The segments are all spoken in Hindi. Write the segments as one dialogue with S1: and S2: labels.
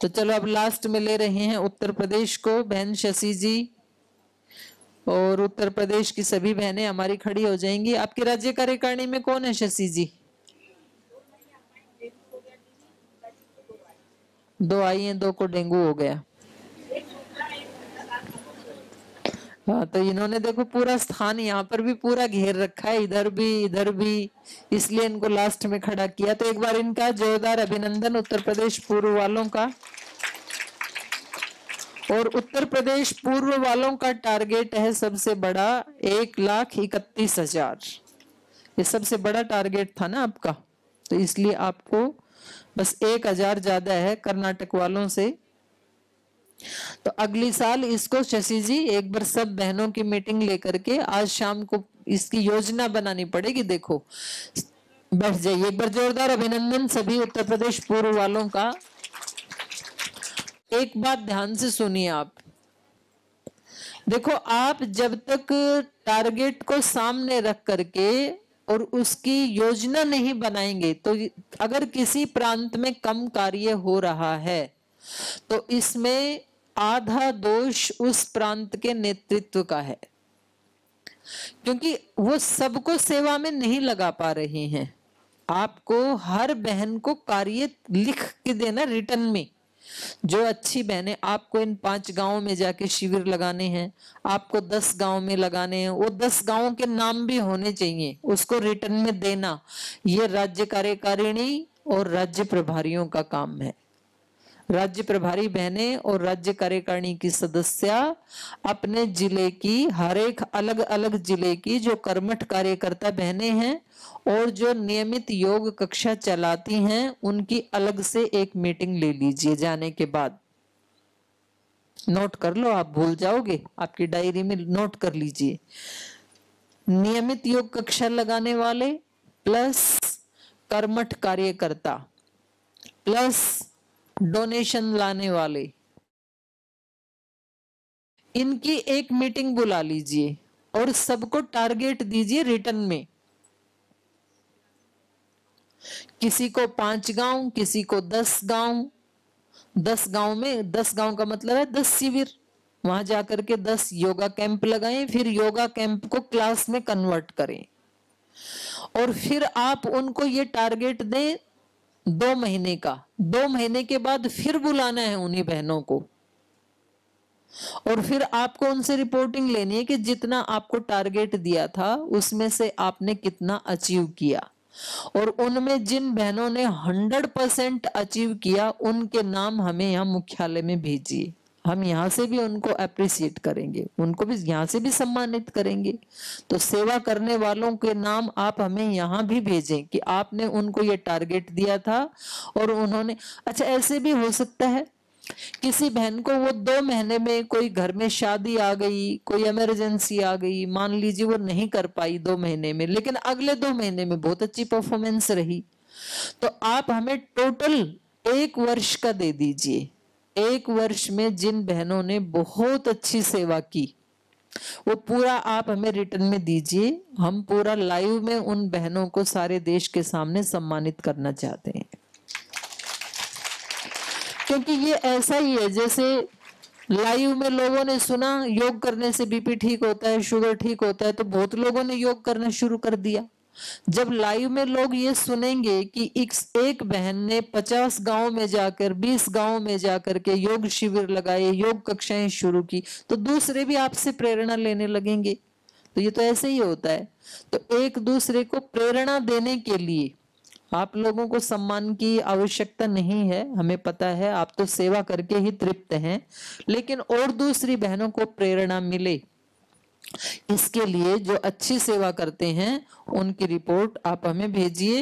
S1: तो चलो अब लास्ट में ले रहे हैं उत्तर प्रदेश को, बहन शशि जी, और उत्तर प्रदेश की सभी बहनें हमारी खड़ी हो जाएंगी। आपके राज्य कार्यकारिणी में कौन है शशि जी? 2 आई हैं, 2 को डेंगू हो गया। हाँ, तो इन्होंने देखो पूरा स्थान यहाँ पर भी पूरा घेर रखा है, इधर भी, इसलिए इनको लास्ट में खड़ा किया। तो एक बार इनका जोरदार अभिनंदन उत्तर प्रदेश पूर्व वालों का। और उत्तर प्रदेश पूर्व वालों का टारगेट है सबसे बड़ा 1,31,000। ये सबसे बड़ा टारगेट था ना आपका, तो इसलिए आपको बस 1,000 ज्यादा है कर्नाटक वालों से। तो अगली साल इसको शशि जी एक बार सब बहनों की मीटिंग लेकर के आज शाम को इसकी योजना बनानी पड़ेगी। देखो बैठ जाइए, एक बार जोरदार अभिनंदन सभी उत्तर प्रदेश पूर्व वालों का। एक बात ध्यान से सुनिए आप, देखो आप जब तक टारगेट को सामने रख करके और उसकी योजना नहीं बनाएंगे, तो अगर किसी प्रांत में कम कार्य हो रहा है तो इसमें आधा दोष उस प्रांत के नेतृत्व का है, क्योंकि वो सबको सेवा में नहीं लगा पा रहे हैं। आपको हर बहन को कार्य लिख के देना रिटर्न में। जो अच्छी बहनें, आपको इन 5 गांवों में जाके शिविर लगाने हैं, आपको 10 गांव में लगाने हैं, वो 10 गांवों के नाम भी होने चाहिए, उसको रिटर्न में देना। ये राज्य कार्यकारिणी और राज्य प्रभारियों का काम है। राज्य प्रभारी बहनें और राज्य कार्यकारिणी की सदस्य अपने जिले की, हर एक अलग अलग जिले की जो कर्मठ कार्यकर्ता बहनें हैं और जो नियमित योग कक्षा चलाती हैं, उनकी अलग से एक मीटिंग ले लीजिए। जाने के बाद नोट कर लो, आप भूल जाओगे, आपकी डायरी में नोट कर लीजिए। नियमित योग कक्षा लगाने वाले प्लस कर्मठ कार्यकर्ता प्लस डोनेशन लाने वाले, इनकी एक मीटिंग बुला लीजिए और सबको टारगेट दीजिए रिटर्न में। किसी को 5 गांव, किसी को 10 गांव। 10 गांव में, 10 गांव का मतलब है 10 शिविर, वहां जाकर के 10 योगा कैंप लगाएं, फिर योगा कैंप को क्लास में कन्वर्ट करें और फिर आप उनको ये टारगेट दें 2 महीने का। 2 महीने के बाद फिर बुलाना है उन्हीं बहनों को और फिर आपको उनसे रिपोर्टिंग लेनी है कि जितना आपको टारगेट दिया था उसमें से आपने कितना अचीव किया। और उनमें जिन बहनों ने 100% अचीव किया उनके नाम हमें यहाँ मुख्यालय में भेजिए। हम यहाँ से भी उनको अप्रिशिएट करेंगे, उनको भी यहाँ से भी सम्मानित करेंगे। तो सेवा करने वालों के नाम आप हमें यहाँ भी भेजें कि आपने उनको ये टारगेट दिया था और उन्होंने। अच्छा, ऐसे भी हो सकता है किसी बहन को वो 2 महीने में कोई घर में शादी आ गई, कोई इमरजेंसी आ गई, मान लीजिए वो नहीं कर पाई 2 महीने में, लेकिन अगले 2 महीने में बहुत अच्छी परफॉर्मेंस रही, तो आप हमें टोटल 1 वर्ष का दे दीजिए। 1 वर्ष में जिन बहनों ने बहुत अच्छी सेवा की वो पूरा आप हमें रिटर्न में दीजिए। हम पूरा लाइव में उन बहनों को सारे देश के सामने सम्मानित करना चाहते हैं, क्योंकि ये ऐसा ही है जैसे लाइव में लोगों ने सुना योग करने से बीपी ठीक होता है, शुगर ठीक होता है, तो बहुत लोगों ने योग करना शुरू कर दिया। जब लाइव में लोग ये सुनेंगे कि एक बहन ने 50 गांव में जाकर, 20 गांव में जाकर के योग शिविर लगाए, योग कक्षाएं शुरू की, तो दूसरे भी आपसे प्रेरणा लेने लगेंगे। तो ये तो ऐसे ही होता है। तो एक दूसरे को प्रेरणा देने के लिए आप लोगों को सम्मान की आवश्यकता नहीं है, हमें पता है, आप तो सेवा करके ही तृप्त हैं, लेकिन और दूसरी बहनों को प्रेरणा मिले इसके लिए जो अच्छी सेवा करते हैं उनकी रिपोर्ट आप हमें भेजिए।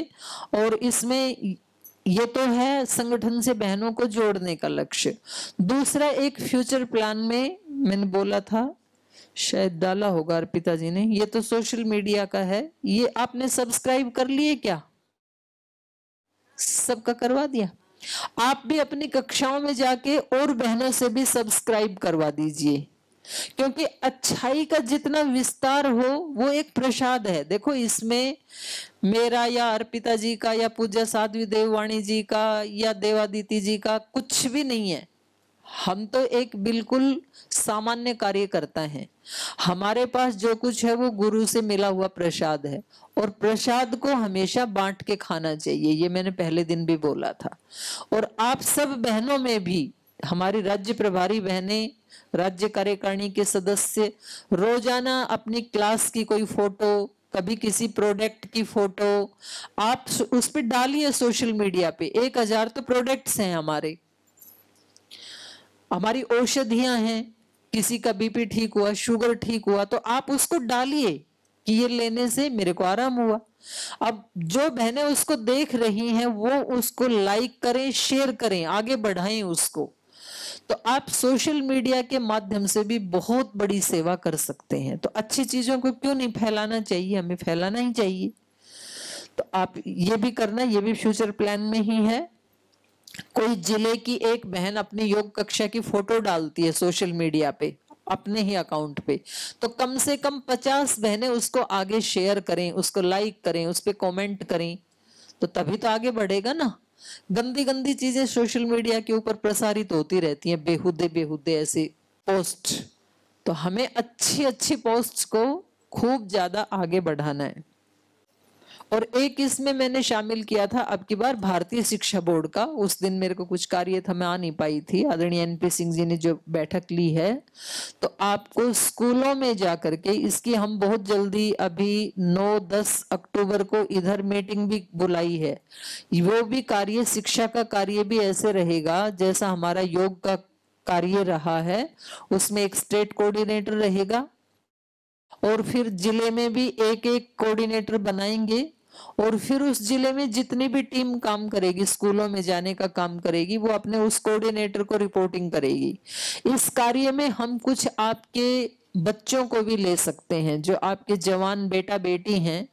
S1: और इसमें ये तो है संगठन से बहनों को जोड़ने का लक्ष्य। दूसरा, एक फ्यूचर प्लान में मैंने बोला था, शायद डाला होगा अर्पिता जी ने, ये तो सोशल मीडिया का है, ये आपने सब्सक्राइब कर लिए क्या? सबका करवा दिया? आप भी अपनी कक्षाओं में जाके और बहनों से भी सब्सक्राइब करवा दीजिए। क्योंकि अच्छाई का जितना विस्तार हो वो एक प्रसाद है। देखो इसमें मेरा या अर्पिता जी का या पूज्य साध्वी देववाणी जी का या देवादिति जी का कुछ भी नहीं है। हम तो एक बिल्कुल सामान्य कार्यकर्ता हैं। हमारे पास जो कुछ है वो गुरु से मिला हुआ प्रसाद है, और प्रसाद को हमेशा बांट के खाना चाहिए, ये मैंने पहले दिन भी बोला था। और आप सब बहनों में भी, हमारी राज्य प्रभारी बहनें, राज्य कार्यकारिणी के सदस्य रोजाना अपनी क्लास की कोई फोटो, कभी किसी प्रोडक्ट की फोटो आप उस पर डालिए सोशल मीडिया पे। 1000 तो प्रोडक्ट्स हैं हमारी औषधियां हैं, किसी का बीपी ठीक हुआ, शुगर ठीक हुआ, तो आप उसको डालिए कि ये लेने से मेरे को आराम हुआ। अब जो बहनें उसको देख रही हैं वो उसको लाइक करें, शेयर करें, आगे बढ़ाएं उसको। तो आप सोशल मीडिया के माध्यम से भी बहुत बड़ी सेवा कर सकते हैं। तो अच्छी चीजों को क्यों नहीं फैलाना चाहिए, हमें फैलाना ही चाहिए। तो आप ये भी करना, ये भी फ्यूचर प्लान में ही है। कोई जिले की एक बहन अपनी योग कक्षा की फोटो डालती है सोशल मीडिया पे अपने ही अकाउंट पे, तो कम से कम 50 बहनें उसको आगे शेयर करें, उसको लाइक करें, उस पर कॉमेंट करें, तो तभी तो आगे बढ़ेगा ना। गंदी गंदी चीजें सोशल मीडिया के ऊपर प्रसारित होती रहती हैं, बेहुदे बेहुदे ऐसे पोस्ट। तो हमें अच्छी अच्छी पोस्ट्स को खूब ज्यादा आगे बढ़ाना है। और एक इसमें मैंने शामिल किया था अब की बार भारतीय शिक्षा बोर्ड का। उस दिन मेरे को कुछ कार्य था, मैं आ नहीं पाई थी। आदरणीय एनपी सिंह जी ने जो बैठक ली है, तो आपको स्कूलों में जाकर के इसकी हम बहुत जल्दी अभी 9-10 अक्टूबर को इधर मीटिंग भी बुलाई है। वो भी कार्य, शिक्षा का कार्य भी ऐसे रहेगा जैसा हमारा योग का कार्य रहा है। उसमें एक स्टेट कोऑर्डिनेटर रहेगा और फिर जिले में भी एक एक कोऑर्डिनेटर बनाएंगे, और फिर उस जिले में जितनी भी टीम काम करेगी, स्कूलों में जाने का काम करेगी, वो अपने उस कोऑर्डिनेटर को रिपोर्टिंग करेगी। इस कार्य में हम कुछ आपके बच्चों को भी ले सकते हैं, जो आपके जवान बेटा बेटी हैं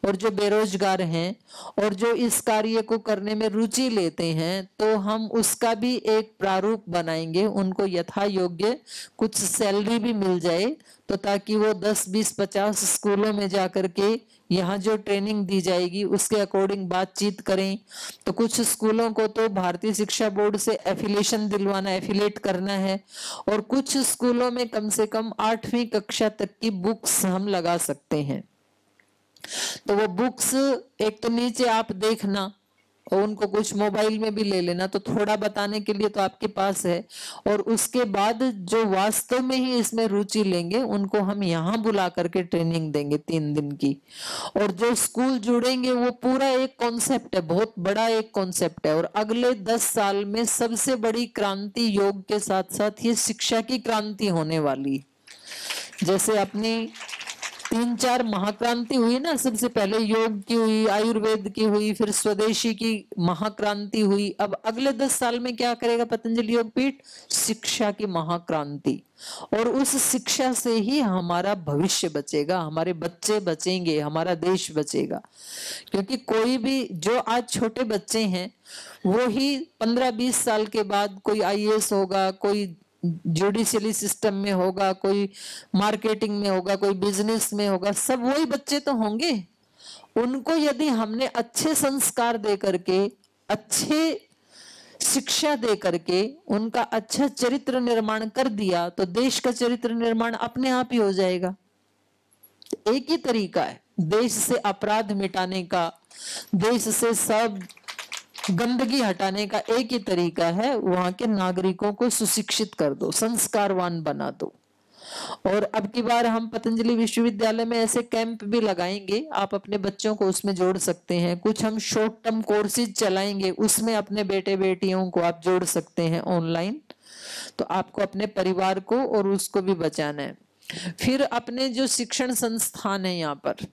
S1: और जो बेरोजगार हैं और जो इस कार्य को करने में रुचि लेते हैं, तो हम उसका भी एक प्रारूप बनाएंगे। उनको यथा योग्य कुछ सैलरी भी मिल जाए, तो ताकि वो 10, 20, 50 स्कूलों में जाकर के यहाँ जो ट्रेनिंग दी जाएगी उसके अकॉर्डिंग बातचीत करें। तो कुछ स्कूलों को तो भारतीय शिक्षा बोर्ड से एफिलिएशन दिलवाना, एफिलेट करना है, और कुछ स्कूलों में कम से कम 8वीं कक्षा तक की बुक्स हम लगा सकते हैं। तो वो बुक्स एक तो नीचे आप देखना और उनको कुछ मोबाइल में भी ले लेना, तो थोड़ा बताने के लिए तो आपके पास है। और उसके बाद जो वास्तव में ही इसमें रुचि लेंगे उनको हम यहाँ बुला करके ट्रेनिंग देंगे 3 दिन की। और जो स्कूल जुड़ेंगे वो पूरा एक कॉन्सेप्ट है, बहुत बड़ा एक कॉन्सेप्ट है। और अगले 10 साल में सबसे बड़ी क्रांति योग के साथ साथ ये शिक्षा की क्रांति होने वाली। जैसे अपनी 3-4 महाक्रांति हुई ना, सबसे पहले योग की हुई, आयुर्वेद की हुई, फिर स्वदेशी की महाक्रांति हुई। अब अगले 10 साल में क्या करेगा पतंजलि योगपीठ? शिक्षा की महाक्रांति। और उस शिक्षा से ही हमारा भविष्य बचेगा, हमारे बच्चे बचेंगे, हमारा देश बचेगा। क्योंकि कोई भी जो आज छोटे बच्चे हैं वो ही 15-20 साल के बाद कोई आईएएस होगा, कोई जुडिशियली सिस्टम में होगा, कोई मार्केटिंग में होगा, कोई बिजनेस में होगा, सब वही बच्चे तो होंगे। उनको यदि हमने अच्छे संस्कार दे करके, अच्छे शिक्षा दे करके उनका अच्छा चरित्र निर्माण कर दिया, तो देश का चरित्र निर्माण अपने आप ही हो जाएगा। एक ही तरीका है देश से अपराध मिटाने का, देश से सब गंदगी हटाने का। एक ही तरीका है, वहां के नागरिकों को सुशिक्षित कर दो, संस्कारवान बना दो। और अब की बार हम पतंजलि विश्वविद्यालय में ऐसे कैंप भी लगाएंगे, आप अपने बच्चों को उसमें जोड़ सकते हैं। कुछ हम शॉर्ट टर्म कोर्सेज चलाएंगे, उसमें अपने बेटे बेटियों को आप जोड़ सकते हैं ऑनलाइन। तो आपको अपने परिवार को और उसको भी बचाना है। फिर अपने जो शिक्षण संस्थान है, यहाँ पर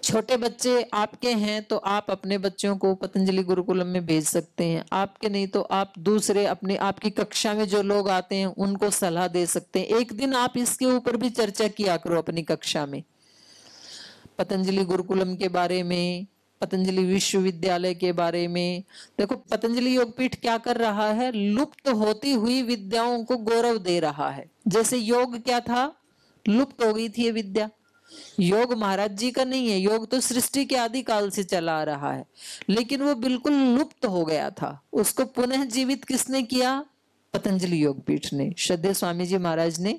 S1: छोटे बच्चे आपके हैं तो आप अपने बच्चों को पतंजलि गुरुकुलम में भेज सकते हैं। आपके नहीं तो आप दूसरे अपने, आपकी कक्षा में जो लोग आते हैं उनको सलाह दे सकते हैं। एक दिन आप इसके ऊपर भी चर्चा किया करो अपनी कक्षा में, पतंजलि गुरुकुलम के बारे में, पतंजलि विश्वविद्यालय के बारे में। देखो पतंजलि योगपीठ क्या कर रहा है, लुप्त होती हुई विद्याओं को गौरव दे रहा है। जैसे योग क्या था, लुप्त हो गई थी ये विद्या। योग महाराज जी का नहीं है, योग तो सृष्टि के आदिकाल से चला आ रहा है, लेकिन वो बिल्कुल लुप्त हो गया था। उसको पुनः जीवित किसने किया, पतंजलि योगपीठ ने, श्रद्धेय स्वामी जी महाराज ने।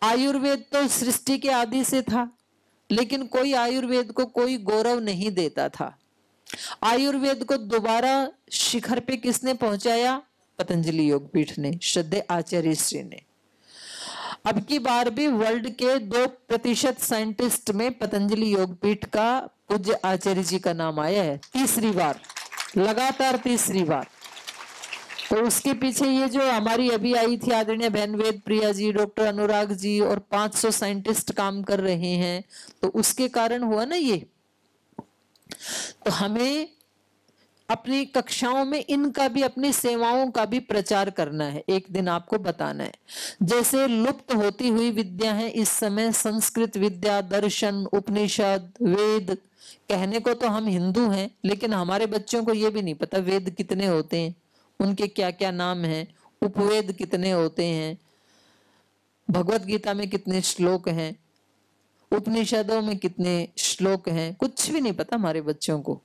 S1: आयुर्वेद तो सृष्टि के आदि से था, लेकिन कोई आयुर्वेद को कोई गौरव नहीं देता था। आयुर्वेद को दोबारा शिखर पे किसने पहुंचाया, पतंजलि योगपीठ ने, श्रद्धेय आचार्य श्री ने। अब की बार भी वर्ल्ड के 2% साइंटिस्ट में पतंजलि योगपीठ का पूज्य आचार्य जी का नाम आया है, तीसरी बार, लगातार तीसरी बार। तो उसके पीछे ये जो हमारी अभी आई थी आदरणीय बहन वेद प्रिया जी, डॉक्टर अनुराग जी और 500 साइंटिस्ट काम कर रहे हैं, तो उसके कारण हुआ ना ये। तो हमें अपनी कक्षाओं में इनका भी, अपनी सेवाओं का भी प्रचार करना है, एक दिन आपको बताना है। जैसे लुप्त होती हुई विद्या है इस समय, संस्कृत विद्या, दर्शन, उपनिषद, वेद। कहने को तो हम हिंदू हैं, लेकिन हमारे बच्चों को ये भी नहीं पता वेद कितने होते हैं, उनके क्या क्या नाम हैं, उपवेद कितने होते हैं, भगवत गीता में कितने श्लोक हैं, उपनिषदों में कितने श्लोक हैं, कुछ भी नहीं पता हमारे बच्चों को,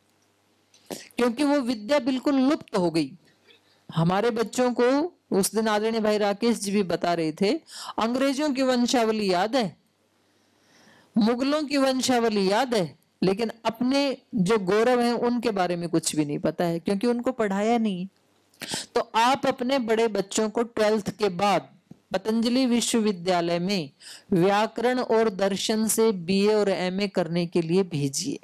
S1: क्योंकि वो विद्या बिल्कुल लुप्त हो गई। हमारे बच्चों को उस दिन आदरणीय भाई राकेश जी भी बता रहे थे, अंग्रेजों की वंशावली याद है, मुगलों की वंशावली याद है, लेकिन अपने जो गौरव हैं उनके बारे में कुछ भी नहीं पता है, क्योंकि उनको पढ़ाया नहीं। तो आप अपने बड़े बच्चों को 12th के बाद पतंजलि विश्वविद्यालय में व्याकरण और दर्शन से BA और MA करने के लिए भेजिए।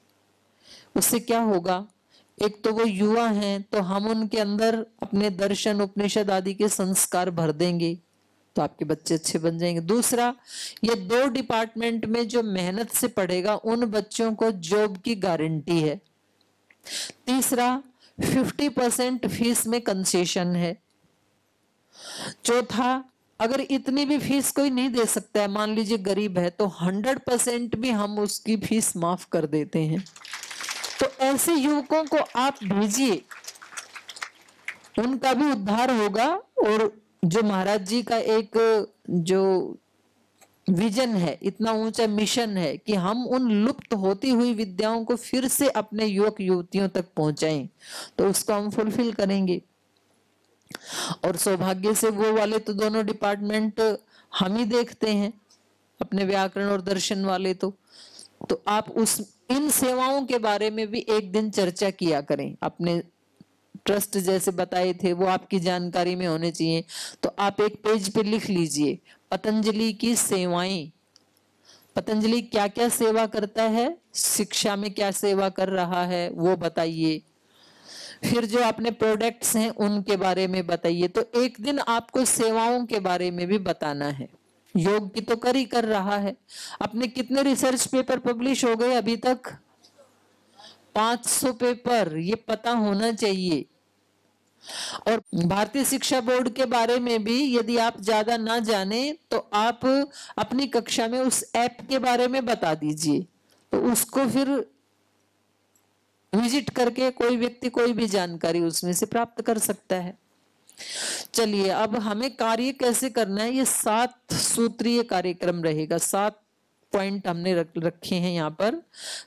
S1: उससे क्या होगा, एक तो वो युवा हैं, तो हम उनके अंदर अपने दर्शन, उपनिषद आदि के संस्कार भर देंगे, तो आपके बच्चे अच्छे बन जाएंगे। दूसरा, ये 2 डिपार्टमेंट में जो मेहनत से पढ़ेगा उन बच्चों को जॉब की गारंटी है। तीसरा, 50% फीस में कंसेशन है। चौथा, अगर इतनी भी फीस कोई नहीं दे सकता है, मान लीजिए गरीब है, तो 100% भी हम उसकी फीस माफ कर देते हैं। तो ऐसे युवकों को आप भेजिए, उनका भी उद्धार होगा। और जो महाराज जी का एक जो विजन है, इतना ऊंचा मिशन है कि हम उन लुप्त होती हुई विद्याओं को फिर से अपने युवक युवतियों तक पहुंचाएं, तो उसको हम फुलफिल करेंगे। और सौभाग्य से वो वाले तो दोनों डिपार्टमेंट हम ही देखते हैं, अपने व्याकरण और दर्शन वाले। तो आप उस इन सेवाओं के बारे में भी एक दिन चर्चा किया करें। अपने ट्रस्ट जैसे बताए थे वो आपकी जानकारी में होने चाहिए। तो आप एक पेज पे लिख लीजिए, पतंजलि की सेवाएं, पतंजलि क्या क्या सेवा करता है, शिक्षा में क्या सेवा कर रहा है वो बताइए, फिर जो अपने प्रोडक्ट्स हैं उनके बारे में बताइए। तो एक दिन आपको सेवाओं के बारे में भी बताना है। योग की तो कर रहा है, अपने कितने रिसर्च पेपर पब्लिश हो गए अभी तक, 500 पेपर, ये पता होना चाहिए। और भारतीय शिक्षा बोर्ड के बारे में भी यदि आप ज्यादा ना जाने तो आप अपनी कक्षा में उस ऐप के बारे में बता दीजिए, तो उसको फिर विजिट करके कोई व्यक्ति कोई भी जानकारी उसमें से प्राप्त कर सकता है। चलिए, अब हमें कार्य कैसे करना है, ये 7 सूत्रीय कार्यक्रम रहेगा। 7 पॉइंट हमने रखे हैं यहाँ पर।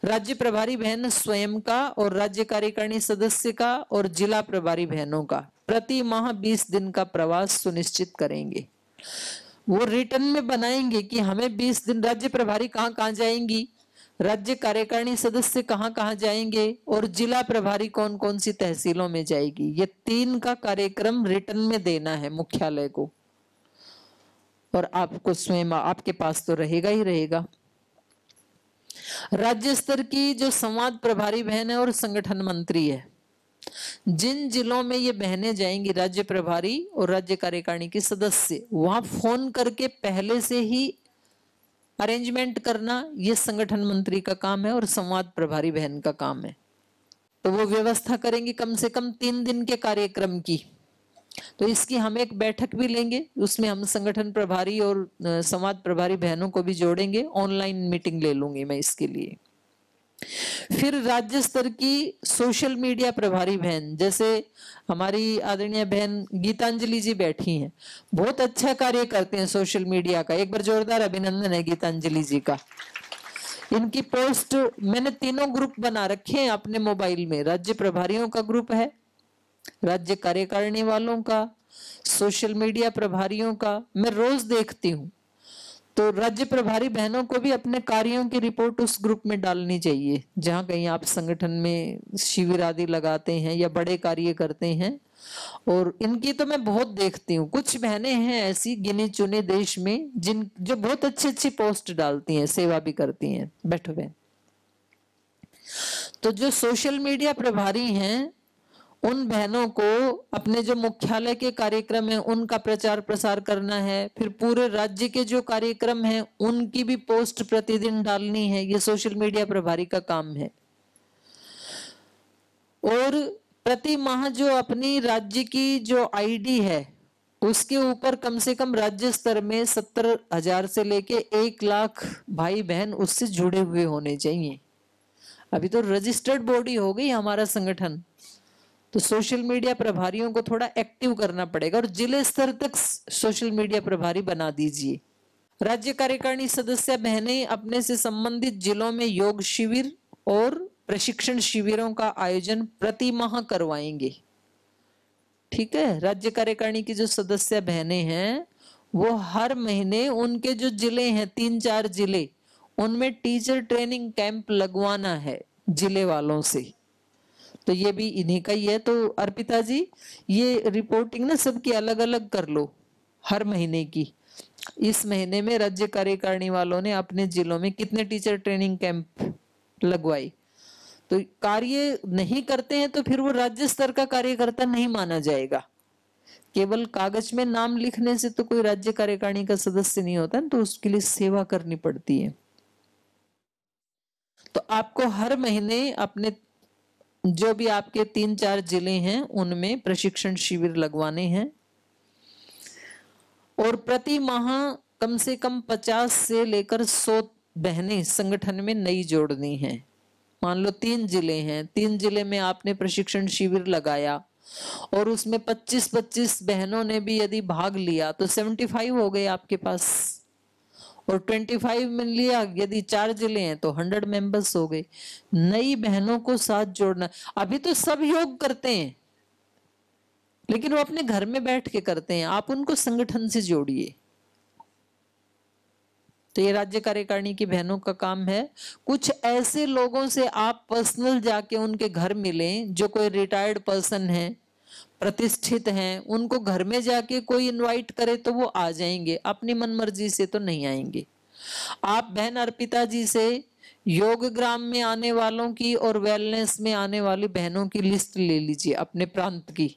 S1: राज्य प्रभारी बहन स्वयं का और राज्य कार्यकारिणी सदस्य का और जिला प्रभारी बहनों का प्रति माह 20 दिन का प्रवास सुनिश्चित करेंगे। वो रिटर्न में बनाएंगे कि हमें 20 दिन, राज्य प्रभारी कहाँ कहाँ जाएंगी, राज्य कार्यकारिणी सदस्य कहाँ कहाँ जाएंगे और जिला प्रभारी कौन कौन सी तहसीलों में जाएगी। ये 3 का कार्यक्रम रिटर्न में देना है मुख्यालय को, और आपको स्वयं आपके पास तो रहेगा ही रहेगा। राज्य स्तर की जो संवाद प्रभारी बहन है और संगठन मंत्री है, जिन जिलों में ये बहनें जाएंगी, राज्य प्रभारी और राज्य कार्यकारिणी के सदस्य, वहां फोन करके पहले से ही अरेंजमेंट करना ये संगठन मंत्री का काम है और संवाद प्रभारी बहन का काम है। तो वो व्यवस्था करेंगे कम से कम 3 दिन के कार्यक्रम की। तो इसकी हम एक बैठक भी लेंगे, उसमें हम संगठन प्रभारी और संवाद प्रभारी बहनों को भी जोड़ेंगे। ऑनलाइन मीटिंग ले लूंगी मैं इसके लिए। फिर राज्य स्तर की सोशल मीडिया प्रभारी बहन, जैसे हमारी आदरणीय बहन गीतांजलि जी बैठी हैं, बहुत अच्छा कार्य करते हैं सोशल मीडिया का। एक बार जोरदार अभिनंदन है गीतांजलि जी का। इनकी पोस्ट मैंने तीनों ग्रुप बना रखे हैं अपने मोबाइल में। राज्य प्रभारियों का ग्रुप है, राज्य कार्यकारिणी वालों का, सोशल मीडिया प्रभारियों का, मैं रोज देखती हूँ। तो राज्य प्रभारी बहनों को भी अपने कार्यों की रिपोर्ट उस ग्रुप में डालनी चाहिए। जहां कहीं आप संगठन में शिविर आदि लगाते हैं या बड़े कार्य करते हैं, और इनकी तो मैं बहुत देखती हूँ। कुछ बहनें हैं ऐसी गिने चुने देश में जिन जो बहुत अच्छी अच्छी पोस्ट डालती हैं, सेवा भी करती हैं। बैठो बहन। तो जो सोशल मीडिया प्रभारी हैं, उन बहनों को अपने जो मुख्यालय के कार्यक्रम है उनका प्रचार प्रसार करना है। फिर पूरे राज्य के जो कार्यक्रम है उनकी भी पोस्ट प्रतिदिन डालनी है। ये सोशल मीडिया प्रभारी का काम है। और प्रति माह जो अपनी राज्य की जो आईडी है उसके ऊपर कम से कम राज्य स्तर में 70,000 से लेके 1 लाख भाई बहन उससे जुड़े हुए होने चाहिए। अभी तो रजिस्टर्ड बॉडी हो गई हमारा संगठन, तो सोशल मीडिया प्रभारियों को थोड़ा एक्टिव करना पड़ेगा और जिले स्तर तक सोशल मीडिया प्रभारी बना दीजिए। राज्य कार्यकारिणी सदस्य बहनें अपने से संबंधित जिलों में योग शिविर और प्रशिक्षण शिविरों का आयोजन प्रति माह करवाएंगे। ठीक है, राज्य कार्यकारिणी की जो सदस्य बहनें हैं वो हर महीने उनके जो जिले हैं 3-4 जिले, उनमें टीचर ट्रेनिंग कैंप लगवाना है जिले वालों से। तो ये भी इन्हीं का ही है। तो अर्पिता जी, ये रिपोर्टिंग ना सबकी अलग अलग कर लो हर महीने की। इस महीने में राज्य कार्यकारिणी वालों ने अपने जिलों में कितने टीचर ट्रेनिंग कैंप लगवाई। तो कार्य नहीं करते हैं तो फिर वो राज्य स्तर का कार्यकर्ता नहीं माना जाएगा। केवल कागज में नाम लिखने से तो कोई राज्य कार्यकारिणी का सदस्य नहीं होता, तो उसके लिए सेवा करनी पड़ती है। तो आपको हर महीने अपने जो भी आपके 3-4 जिले हैं उनमें प्रशिक्षण शिविर लगवाने हैं, और प्रति माह कम से कम 50 से लेकर 100 बहनें संगठन में नई जोड़नी हैं। मान लो 3 जिले हैं, 3 जिले में आपने प्रशिक्षण शिविर लगाया और उसमें 25-25 बहनों ने भी यदि भाग लिया तो 75 हो गए आपके पास, और 25 में लिया यदि 4 जिले हैं तो 100 मेंबर्स हो गए। नई बहनों को साथ जोड़ना। अभी तो सब योग करते हैं लेकिन वो अपने घर में बैठ के करते हैं, आप उनको संगठन से जोड़िए। तो ये राज्य कार्यकारिणी की बहनों का काम है। कुछ ऐसे लोगों से आप पर्सनल जाके उनके घर मिलें, जो कोई रिटायर्ड पर्सन है, प्रतिष्ठित हैं, उनको घर में जाके कोई इनवाइट करे तो वो आ जाएंगे, अपनी मनमर्जी से तो नहीं आएंगे। आप बहन अर्पिता जी से योग ग्राम में आने वालों की और वेलनेस में आने वाली बहनों की लिस्ट ले लीजिए अपने प्रांत की,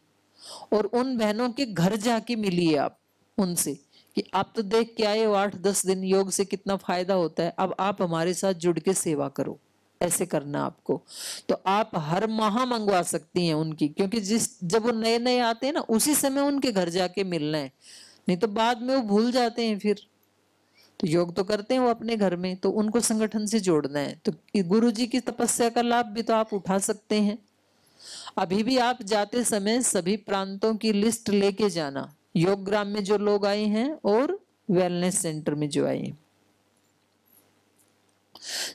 S1: और उन बहनों के घर जाके मिलिए आप उनसे कि आप तो देख के आए हो 8-10 दिन योग से कितना फायदा होता है, अब आप हमारे साथ जुड़ के सेवा करो। ऐसे करना आपको। तो आप हर माह मंगवा सकती हैं उनकी, क्योंकि जब वो नए नए आते हैं ना उसी समय उनके घर जाके मिलना है, नहीं तो बाद में वो भूल जाते हैं। फिर तो योग तो करते हैं वो अपने घर में, तो उनको संगठन से जोड़ना है। तो गुरु जी की तपस्या का लाभ भी तो आप उठा सकते हैं। अभी भी आप जाते समय सभी प्रांतों की लिस्ट लेके जाना, योग ग्राम में जो लोग आए हैं और वेलनेस सेंटर में जो आए हैं।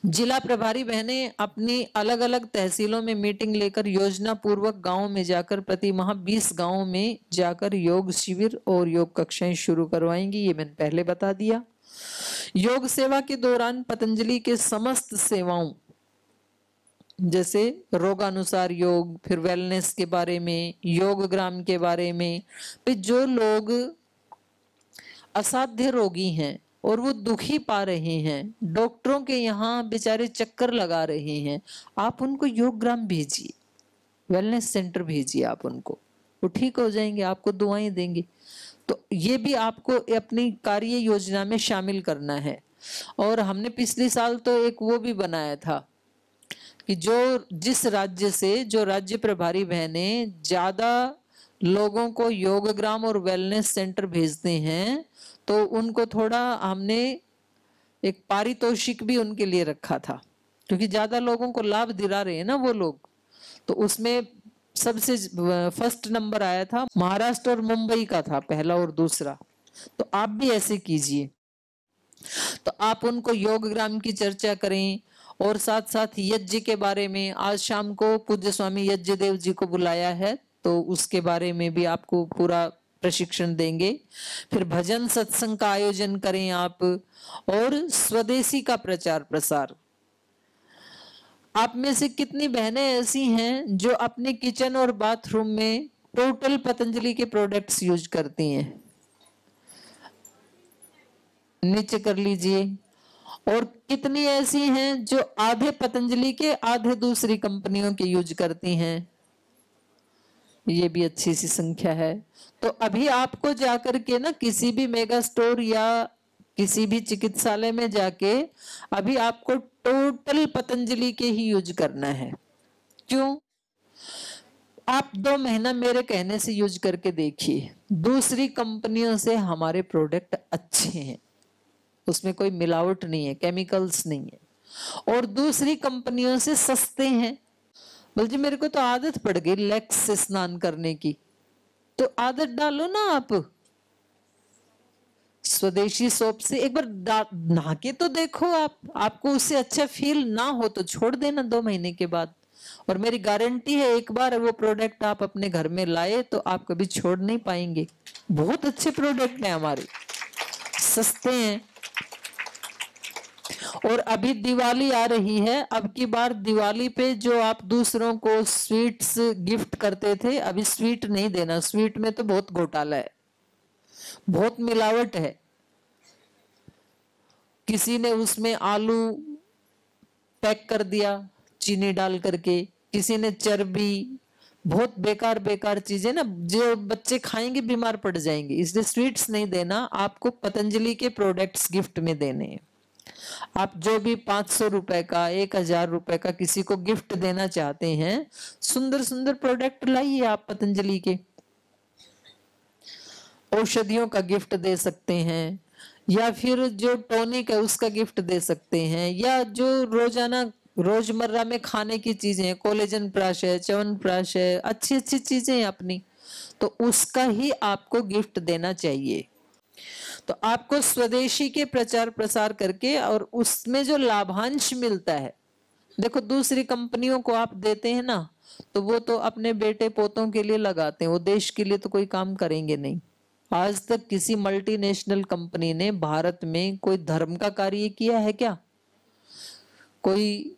S1: जिला प्रभारी बहनें अपनी अलग अलग तहसीलों में मीटिंग लेकर योजना पूर्वक गांव में जाकर प्रति माह 20 गांवों में जाकर योग शिविर और योग कक्षाएं शुरू करवाएंगी। ये मैंने पहले बता दिया। योग सेवा के दौरान पतंजलि के समस्त सेवाओं जैसे रोगानुसार योग, फिर वेलनेस के बारे में, योग ग्राम के बारे में, फिर जो लोग असाध्य रोगी हैं और वो दुखी पा रहे हैं, डॉक्टरों के यहाँ बेचारे चक्कर लगा रहे हैं, आप उनको योग ग्राम भेजिए, वेलनेस सेंटर भेजिए, आप उनको, वो ठीक हो जाएंगे, आपको दुआएं देंगे। तो ये भी आपको अपनी कार्य योजना में शामिल करना है। और हमने पिछले साल तो एक वो भी बनाया था कि जो जिस राज्य से जो राज्य प्रभारी बहनें ज्यादा लोगों को योग ग्राम और वेलनेस सेंटर भेजते हैं तो उनको थोड़ा हमने एक पारितोषिक भी उनके लिए रखा था क्योंकि ज्यादा लोगों को लाभ दिला रहे हैं ना वो लोग। तो उसमें सबसे फर्स्ट नंबर आया था महाराष्ट्र और मुंबई का था, पहला और दूसरा। तो आप भी ऐसे कीजिए। तो आप उनको योगग्राम की चर्चा करें और साथ साथ यज्ञ के बारे में, आज शाम को पूज्य स्वामी यज्ञ देव जी को बुलाया है, तो उसके बारे में भी आपको पूरा प्रशिक्षण देंगे। फिर भजन सत्संग का आयोजन करें आप, और स्वदेशी का प्रचार प्रसार। आप में से कितनी बहनें ऐसी हैं जो अपने किचन और बाथरूम में टोटल पतंजलि के प्रोडक्ट्स यूज करती हैं? नीचे कर लीजिए। और कितनी ऐसी हैं जो आधे पतंजलि के आधे दूसरी कंपनियों के यूज करती हैं? ये भी अच्छी सी संख्या है। तो अभी आपको जाकर के ना किसी भी मेगा स्टोर या किसी भी चिकित्सालय में जाके अभी आपको टोटल पतंजलि के ही यूज करना है। क्यों? आप 2 महीना मेरे कहने से यूज करके देखिए, दूसरी कंपनियों से हमारे प्रोडक्ट अच्छे हैं, उसमें कोई मिलावट नहीं है, केमिकल्स नहीं है, और दूसरी कंपनियों से सस्ते हैं। बल्कि मेरे को तो आदत पड़ गई लेक्स से स्नान करने की, तो आदत डालो ना आप स्वदेशी सोप से, एक बार नहा के तो देखो आप, आपको उससे अच्छा फील ना हो तो छोड़ देना 2 महीने के बाद। और मेरी गारंटी है एक बार वो प्रोडक्ट आप अपने घर में लाए तो आप कभी छोड़ नहीं पाएंगे। बहुत अच्छे प्रोडक्ट हैं हमारे, सस्ते हैं। और अभी दिवाली आ रही है, अब की बार दिवाली पे जो आप दूसरों को स्वीट्स गिफ्ट करते थे, अभी स्वीट नहीं देना। स्वीट में तो बहुत घोटाला है, बहुत मिलावट है। किसी ने उसमें आलू पैक कर दिया चीनी डाल करके, किसी ने चर्बी, बहुत बेकार बेकार चीजें ना, जो बच्चे खाएंगे बीमार पड़ जाएंगे। इसलिए स्वीट्स नहीं देना, आपको पतंजलि के प्रोडक्ट्स गिफ्ट में देने हैं। आप जो भी 500 रुपए का, 1000 रुपए का किसी को गिफ्ट देना चाहते हैं, सुंदर सुंदर प्रोडक्ट लाइए आप पतंजलि के। औषधियों का गिफ्ट दे सकते हैं, या फिर जो टॉनिक है उसका गिफ्ट दे सकते हैं, या जो रोजाना रोजमर्रा में खाने की चीजें, कोलेजन प्राश है, च्यवनप्राश है, अच्छी अच्छी चीजें हैं अपनी, तो उसका ही आपको गिफ्ट देना चाहिए। तो आपको स्वदेशी के प्रचार प्रसार करके, और उसमें जो लाभांश मिलता है, देखो दूसरी कंपनियों को आप देते हैं ना, तो वो तो अपने बेटे पोतों के लिए लगाते हैं, वो देश के लिए तो कोई काम करेंगे नहीं। आज तक किसी मल्टीनेशनल कंपनी ने भारत में कोई धर्म का कार्य किया है क्या? कोई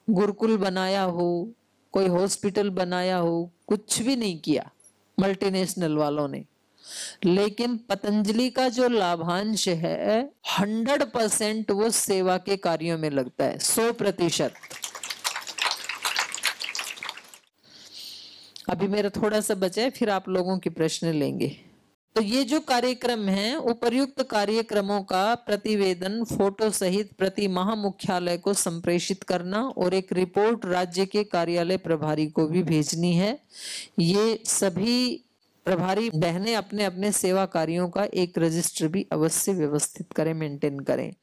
S1: गुरुकुल बनाया हो, कोई हॉस्पिटल बनाया हो? कुछ भी नहीं किया मल्टीनेशनल वालों ने। लेकिन पतंजलि का जो लाभांश है 100% वो सेवा के कार्यों में लगता है, 100%। अभी मेरा थोड़ा सा बचा है, फिर आप लोगों के प्रश्न लेंगे। तो ये जो कार्यक्रम है, उपर्युक्त कार्यक्रमों का प्रतिवेदन फोटो सहित प्रति महामुख्यालय को संप्रेषित करना और एक रिपोर्ट राज्य के कार्यालय प्रभारी को भी भेजनी है। ये सभी प्रभारी बहनें अपने अपने सेवा कार्यों का एक रजिस्टर भी अवश्य व्यवस्थित करें, मेंटेन करें।